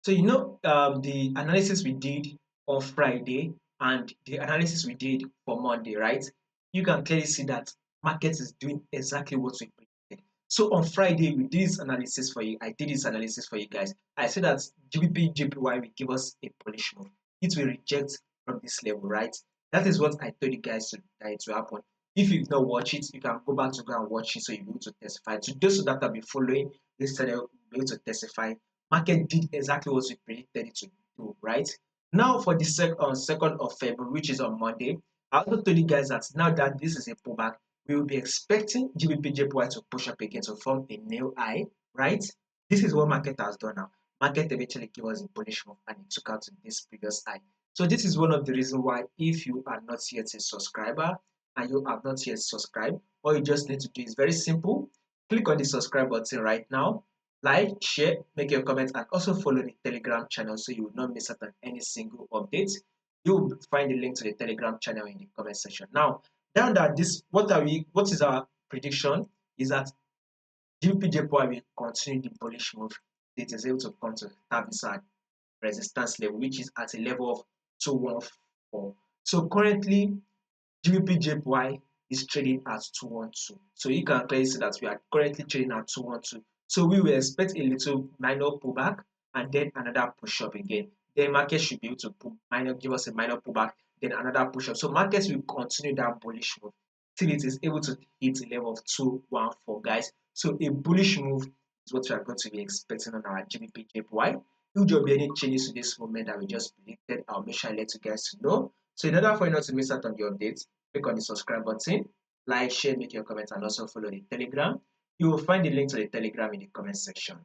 So the analysis we did on Friday and the analysis we did for Monday, right? You can clearly see that market is doing exactly what we predicted. So on Friday we did this analysis for you. I did this analysis for you guys. I said that GBP JPY will give us a bullish move. It will reject from this level, right? That is what I told you guys that it will happen. If you've not watched it, you can go back to go and watch it so you'll be able to testify. To those that have been following this channel, will be able to testify. Market did exactly what we predicted it to do, right? Now for the 2nd of February, which is on Monday, I also told you guys that now that this is a pullback, we will be expecting GBPJPY to push up again to form a new high, right? This is what market has done now. Market eventually gave us a bullish move and it took out to this previous high. So this is one of the reasons why if you are not yet a subscriber and you have not yet subscribed, all you just need to do is very simple. Click on the subscribe button right now, like, share, make your comments, and also follow the Telegram channel so you will not miss out on any single update. You will find the link to the Telegram channel in the comment section. Now, down that this, what is our prediction? Is that GBPJPY will continue the bullish move. It is able to come to tap this resistance level, which is at a level of 214. So currently, GBPJPY is trading at 212. So you can clearly see that we are currently trading at 212. So we will expect a little minor pullback and then another push up again. Then market should be able to give us a minor pullback, then another push up. So markets will continue that bullish move till it is able to hit a level of 214, guys. So a bullish move is what we are going to be expecting on our GBPJPY. If there will be any changes to this movement that we just predicted, I'll make sure I let you guys to know. So in order for you not to miss out on the updates, click on the subscribe button, like, share, make your comments, and also follow the Telegram. You will find the link to the Telegram in the comment section.